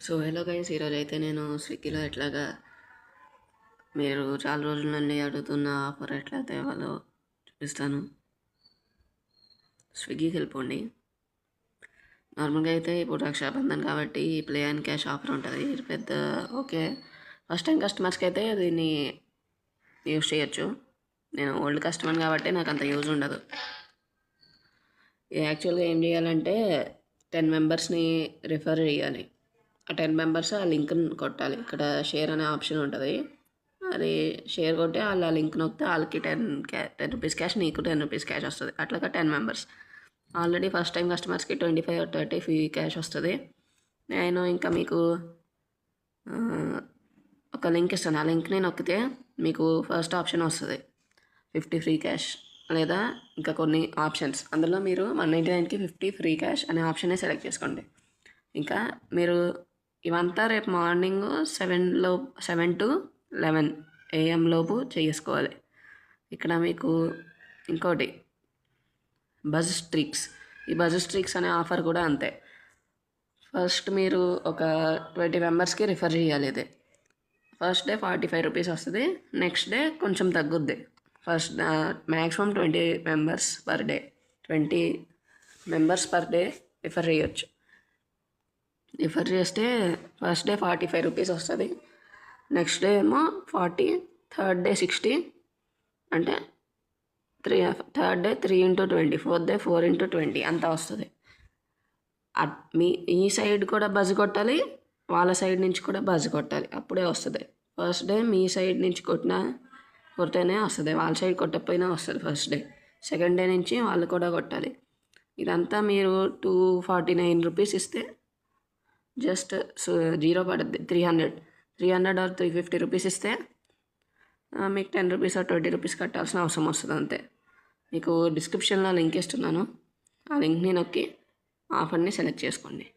So hello guys, ఈరోజు అయితే నేను స్విగ్గీలో ఎట్లాగా మీరు చాలా రోజుల నుండి అడుగుతున్న ఆఫర్ ఎట్లా తేవాలో చూపిస్తాను. స్విగ్గీకి వెళ్ళిపోండి. నార్మల్గా అయితే ఇప్పుడు రక్షాబంధన్ కాబట్టి ప్లే అండ్ క్యాష్ ఆఫర్ ఉంటుంది. ఇది పెద్ద ఓకే, ఫస్ట్ టైం కస్టమర్స్కి అయితే దీన్ని యూజ్ చేయొచ్చు. నేను ఓల్డ్ కస్టమర్ కాబట్టి నాకు అంత యూజ్ ఉండదు. యాక్చువల్గా ఏం చేయాలంటే 10 మెంబర్స్ని రిఫర్ చేయాలి. ఆ 10 మెంబర్స్ ఆ లింక్ని కొట్టాలి. ఇక్కడ షేర్ అనే ఆప్షన్ ఉంటుంది. అది షేర్ కొట్టి వాళ్ళు ఆ లింక్ నొక్కితే వాళ్ళకి 10 రూపీస్ క్యాష్, నీకు 10 రూపీస్ క్యాష్ వస్తుంది. అట్లాగా 10 మెంబర్స్. ఆల్రెడీ ఫస్ట్ టైం కస్టమర్స్కి 25 or 30 ఫ్రీ క్యాష్ వస్తుంది. నేను ఇంకా మీకు ఒక లింక్ ఇస్తాను. ఆ లింక్ని నొక్కితే మీకు ఫస్ట్ ఆప్షన్ వస్తుంది 50 ఫ్రీ క్యాష్, లేదా ఇంకా కొన్ని ఆప్షన్స్. అందులో మీరు 199కి 50 ఫ్రీ క్యాష్ అనే ఆప్షన్ని సెలెక్ట్ చేసుకోండి. ఇంకా మీరు ఇవంతా రేపు మార్నింగ్ 7 to 11 AM లోపు చేసుకోవాలి. ఇక్కడ మీకు ఇంకోటి బజ్ స్ట్రీక్స్. ఈ బజ్ స్ట్రీక్స్ అనే ఆఫర్ కూడా అంతే. ఫస్ట్ మీరు ఒక 20 మెంబర్స్కి రిఫర్ చేయాలి. ఇది ఫస్ట్ డే 45 రూపీస్ వస్తుంది. నెక్స్ట్ డే కొంచెం తగ్గుద్ది. First maximum 20 members per day, 20 members per day refer చేయొచ్చు. రిఫర్ చేస్తే ఫస్ట్ డే 45 రూపీస్ వస్తుంది. నెక్స్ట్ డే ఏమో 40, థర్డ్ డే 60, అంటే third day 3 into 20, fourth day 4 into 20 అంతా వస్తుంది. ఈ సైడ్ కూడా బజ్ కొట్టాలి, వాళ్ళ సైడ్ నుంచి కూడా బజ్ కొట్టాలి, అప్పుడే వస్తుంది. ఫస్ట్ డే మీ సైడ్ నుంచి కొడితేనే వస్తుంది, వాళ్ళ సైడ్ కొట్టకపోయినా వస్తుంది ఫస్ట్ డే. సెకండ్ డే నుంచి వాళ్ళు కూడా కొట్టాలి. ఇదంతా మీరు 249 రూపీస్ ఇస్తే జస్ట్ జీరో పడుద్ది. 300 or 350 రూపీస్ ఇస్తే మీకు 10 రూపీస్ or 20 రూపీస్ కట్టాల్సిన అవసరం వస్తుంది అంతే. మీకు డిస్క్రిప్షన్లో లింక్ ఇస్తున్నాను. ఆ లింక్ని నొక్కి ఆఫర్ని సెలెక్ట్ చేసుకోండి.